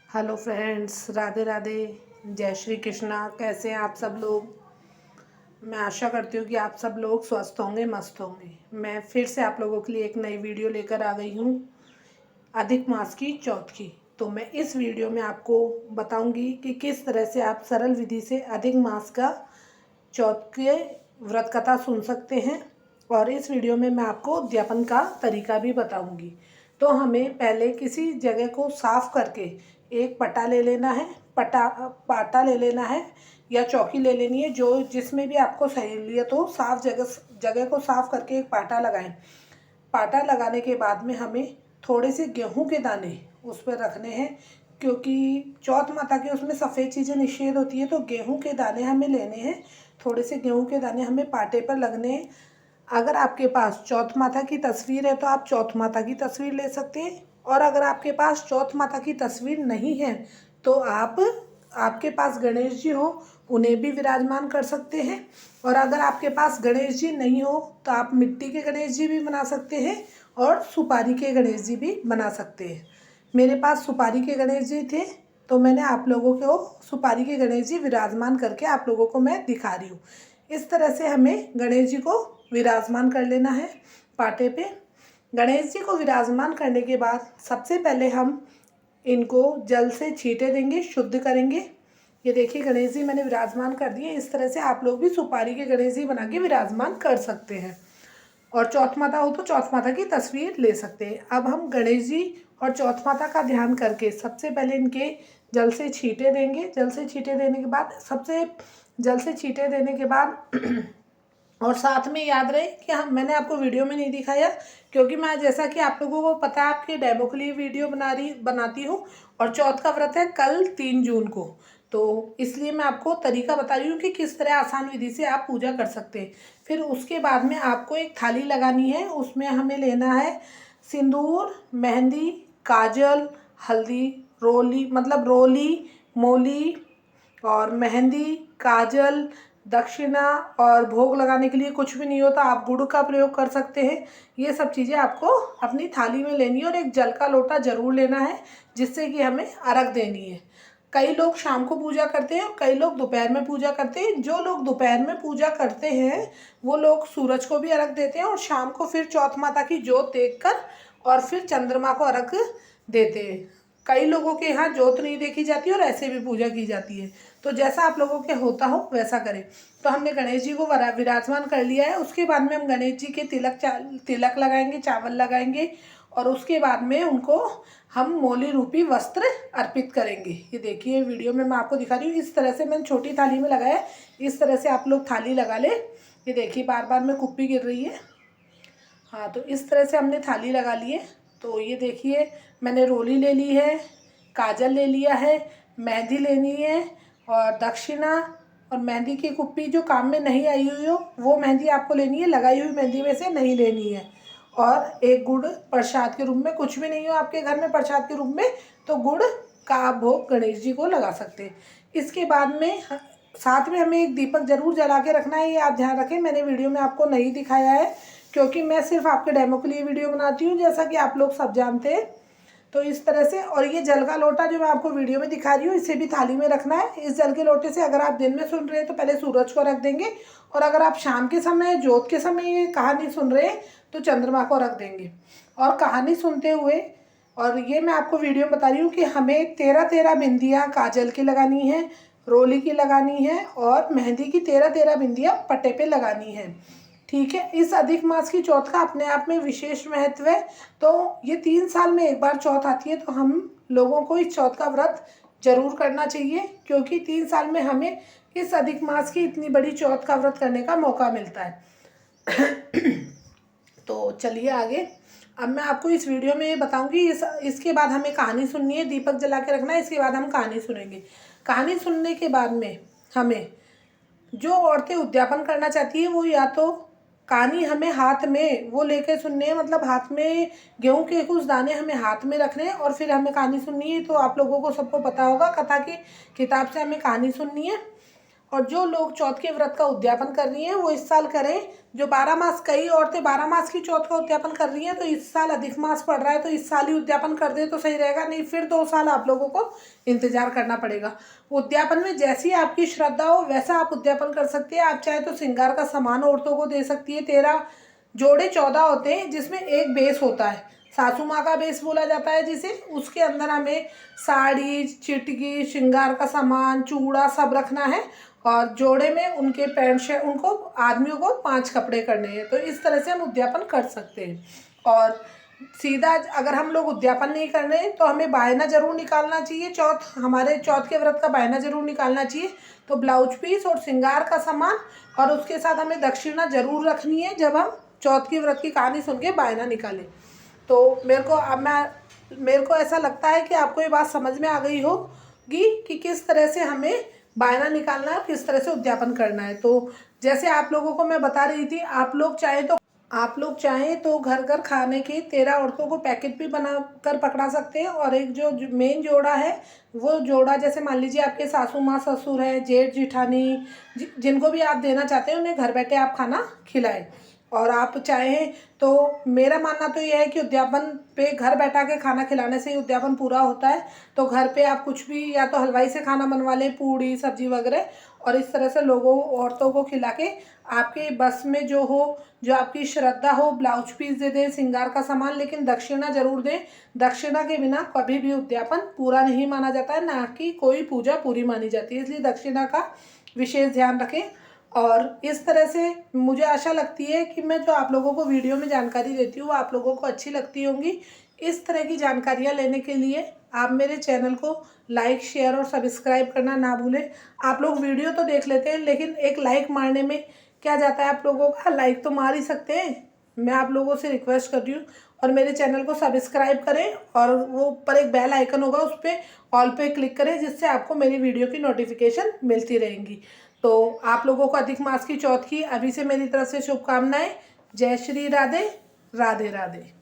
Hello friends, Radhe Radhe. जय श्री कृष्णा। कैसे हैं आप सब लोग? मैं आशा करती हूँ कि आप सब लोग स्वस्थ होंगे, मस्त होंगे। मैं फिर से आप लोगों के लिए एक नई वीडियो लेकर आ गई हूँ, अधिक मास की चौथ की। तो मैं इस वीडियो में आपको बताऊंगी कि किस तरह से आप सरल विधि से अधिक मास का चौथ के व्रत कथा सुन सकते हैं। और इस वीडियो में मैं आपको उद्यापन का तरीका भी बताऊंगी। तो हमें पहले किसी जगह को साफ करके एक पटा ले लेना है, पाटा ले लेना है या चौकी ले लेनी है, जो जिसमें भी आपको सहूलियत हो। साफ जगह जगह को साफ करके एक पाटा लगाएं। पाटा लगाने के बाद में हमें थोड़े से गेहूं के दाने उस पर रखने हैं, क्योंकि चौथ माता के उसमें सफ़ेद चीज़ें निषेध होती है। तो गेहूं के दाने हमें लेने हैं, थोड़े से गेहूं के दाने हमें पाटे पर लगने हैं। अगर आपके पास चौथ माता की तस्वीर है तो आप चौथ माता की तस्वीर ले सकते हैं, और अगर आपके पास चौथ माता की तस्वीर नहीं है तो आपके पास गणेश जी हो, उन्हें भी विराजमान कर सकते हैं। और अगर आपके पास गणेश जी नहीं हो तो आप मिट्टी के गणेश जी भी बना सकते हैं और सुपारी के गणेश जी भी बना सकते हैं। मेरे पास सुपारी के गणेश जी थे, तो मैंने आप लोगों को सुपारी के गणेश जी विराजमान करके आप लोगों को मैं दिखा रही हूँ। इस तरह से हमें गणेश जी को विराजमान कर लेना है पाटे पे। गणेश जी को विराजमान करने के बाद सबसे पहले हम इनको जल से छींटे देंगे, शुद्ध करेंगे। ये देखिए गणेश जी मैंने विराजमान कर दिए। इस तरह से आप लोग भी सुपारी के गणेश जी बना के विराजमान कर सकते हैं। और चौथ माता हो तो चौथ माता की तस्वीर ले सकते हैं। अब हम गणेश जी और चौथ माता का ध्यान करके सबसे पहले इनके जल से छींटे देंगे। जल से छींटे देने के बाद जल से छींटे देने के बाद और साथ में याद रहे कि मैंने आपको वीडियो में नहीं दिखाया, क्योंकि मैं, जैसा कि आप लोगों को पता है, आपके डेमो के लिए वीडियो बनाती हूँ। और चौथ का व्रत है कल 3 जून को, तो इसलिए मैं आपको तरीका बता रही हूँ कि किस तरह आसान विधि से आप पूजा कर सकते हैं। फिर उसके बाद में आपको एक थाली लगानी है, उसमें हमें लेना है सिंदूर, मेहंदी, काजल, हल्दी, रोली, मोली और मेहंदी, काजल, दक्षिणा। और भोग लगाने के लिए कुछ भी नहीं होता, आप गुड़ का प्रयोग कर सकते हैं। ये सब चीज़ें आपको अपनी थाली में लेनी है, और एक जल का लोटा ज़रूर लेना है, जिससे कि हमें अर्घ देनी है। कई लोग शाम को पूजा करते हैं और कई लोग दोपहर में पूजा करते हैं। जो लोग दोपहर में पूजा करते हैं वो लोग सूरज को भी अर्घ देते हैं, और शाम को फिर चौथ माता की जोत देखकर और फिर चंद्रमा को अर्घ देते हैं। कई लोगों के यहाँ जोत नहीं देखी जाती और ऐसे भी पूजा की जाती है। तो जैसा आप लोगों के होता हो वैसा करें। तो हमने गणेश जी को विराजमान कर लिया है। उसके बाद में हम गणेश जी के तिलक लगाएंगे, चावल लगाएंगे, और उसके बाद में उनको हम मोली रूपी वस्त्र अर्पित करेंगे। ये देखिए वीडियो में मैं आपको दिखा रही हूँ। इस तरह से मैंने छोटी थाली में लगाया। इस तरह से आप लोग थाली लगा ले। ये देखिए बार बार में कुप्पी गिर रही है। हाँ, तो इस तरह से हमने थाली लगा ली है। तो ये देखिए मैंने रोली ले ली है, काजल ले लिया है, मेहंदी लेनी है, और दक्षिणा और मेहंदी की कुप्पी जो काम में नहीं आई हुई हो वो मेहंदी आपको लेनी है, लगाई हुई मेहंदी में से नहीं लेनी है। और एक गुड़ प्रसाद के रूप में, कुछ भी नहीं हो आपके घर में प्रसाद के रूप में, तो गुड़ का आप भोग गणेश जी को लगा सकते हैं। इसके बाद में साथ में हमें एक दीपक जरूर जला के रखना है। ये आप ध्यान रखें, मैंने वीडियो में आपको नहीं दिखाया है, क्योंकि मैं सिर्फ आपके डेमो के लिए वीडियो बनाती हूँ, जैसा कि आप लोग सब जानते हैं। तो इस तरह से, और ये जल का लोटा जो मैं आपको वीडियो में दिखा रही हूँ, इसे भी थाली में रखना है। इस जल के लोटे से अगर आप दिन में सुन रहे हैं तो पहले सूरज को रख देंगे, और अगर आप शाम के समय, जोत के समय ये कहानी सुन रहे हैं तो चंद्रमा को रख देंगे। और कहानी सुनते हुए, और ये मैं आपको वीडियो में बता रही हूँ कि हमें 13 बिंदियाँ काजल की लगानी है, रोली की लगानी है, और मेहंदी की 13 बिंदियाँ पट्टे पे लगानी है। ठीक है। इस अधिक मास की चौथ का अपने आप में विशेष महत्व है। तो ये 3 साल में एक बार चौथ आती है, तो हम लोगों को इस चौथ का व्रत जरूर करना चाहिए, क्योंकि 3 साल में हमें इस अधिक मास की इतनी बड़ी चौथ का व्रत करने का मौका मिलता है। तो चलिए आगे। अब मैं आपको इस वीडियो में ये बताऊंगी। इसके बाद हमें कहानी सुननी है, दीपक जला के रखना है। इसके बाद हम कहानी सुनेंगे। कहानी सुनने के बाद में हमें, जो औरतें उद्यापन करना चाहती है वो या तो कहानी हमें हाथ में वो लेकर सुनने हैं, मतलब हाथ में गेहूं के कुछ दाने हमें हाथ में रखने हैं और फिर हमें कहानी सुननी है। तो आप लोगों को सबको पता होगा, कथा की किताब से हमें कहानी सुननी है। और जो लोग चौथ के व्रत का उद्यापन कर रही हैं वो इस साल करें। जो 12 मास, कई औरतें 12 मास की चौथ का उद्यापन कर रही हैं, तो इस साल अधिक मास पड़ रहा है तो इस साल ही उद्यापन कर दे तो सही रहेगा, नहीं फिर 2 साल आप लोगों को इंतजार करना पड़ेगा। उद्यापन में जैसी आपकी श्रद्धा हो वैसा आप उद्यापन कर सकते हैं। आप चाहे तो श्रृंगार का सामान औरतों को दे सकती है। 13 जोड़े 14 होते हैं, जिसमें एक बेस होता है, सासू माँ का बेस बोला जाता है जिसे। उसके अंदर हमें साड़ी, चिटकी, श्रृंगार का सामान, चूड़ा सब रखना है। और जोड़े में उनके पैंट शर्ट, उनको आदमियों को 5 कपड़े करने हैं। तो इस तरह से हम उद्यापन कर सकते हैं। और सीधा अगर हम लोग उद्यापन नहीं कर रहे तो हमें बायना जरूर निकालना चाहिए। हमारे चौथ के व्रत का बायना जरूर निकालना चाहिए। तो ब्लाउज पीस और श्रृंगार का सामान, और उसके साथ हमें दक्षिणा जरूर रखनी है जब हम चौथ की व्रत की कहानी सुन के बायना निकालें। तो मेरे को ऐसा लगता है कि आपको ये बात समझ में आ गई होगी कि किस तरह से हमें बायना निकालना है, किस तरह से उद्यापन करना है। तो जैसे आप लोगों को मैं बता रही थी, आप लोग चाहें तो घर घर खाने की 13 औरतों को पैकेट भी बना कर पकड़ा सकते हैं। और एक जो मेन जोड़ा है, वो जोड़ा जैसे मान लीजिए आपके सासू माँ, ससुर है, जेठ जिठानी, जिनको भी आप देना चाहते हैं उन्हें घर बैठे आप खाना खिलाएं। और आप चाहें तो मेरा मानना तो यह है कि उद्यापन पे घर बैठा के खाना खिलाने से ही उद्यापन पूरा होता है। तो घर पे आप कुछ भी, या तो हलवाई से खाना बनवा लें, पूड़ी सब्जी वगैरह, और इस तरह से औरतों को खिला के आपके बस में जो हो, जो आपकी श्रद्धा हो, ब्लाउज पीस दे दें, श्रृंगार का सामान, लेकिन दक्षिणा जरूर दें। दक्षिणा के बिना कभी भी उद्यापन पूरा नहीं माना जाता है, ना कि कोई पूजा पूरी मानी जाती है। इसलिए दक्षिणा का विशेष ध्यान रखें। और इस तरह से मुझे आशा लगती है कि मैं जो आप लोगों को वीडियो में जानकारी देती हूँ वो आप लोगों को अच्छी लगती होंगी। इस तरह की जानकारियाँ लेने के लिए आप मेरे चैनल को लाइक, शेयर और सब्सक्राइब करना ना भूलें। आप लोग वीडियो तो देख लेते हैं, लेकिन एक लाइक मारने में क्या जाता है आप लोगों का, लाइक तो मार ही सकते हैं। मैं आप लोगों से रिक्वेस्ट कर रही हूँ, और मेरे चैनल को सब्सक्राइब करें, और वो ऊपर एक बेल आइकन होगा उस पर ऑल पे क्लिक करें, जिससे आपको मेरी वीडियो की नोटिफिकेशन मिलती रहेंगी। तो आप लोगों को अधिक मास की चौथ की अभी से मेरी तरफ से शुभकामनाएं। जय श्री राधे, राधे राधे।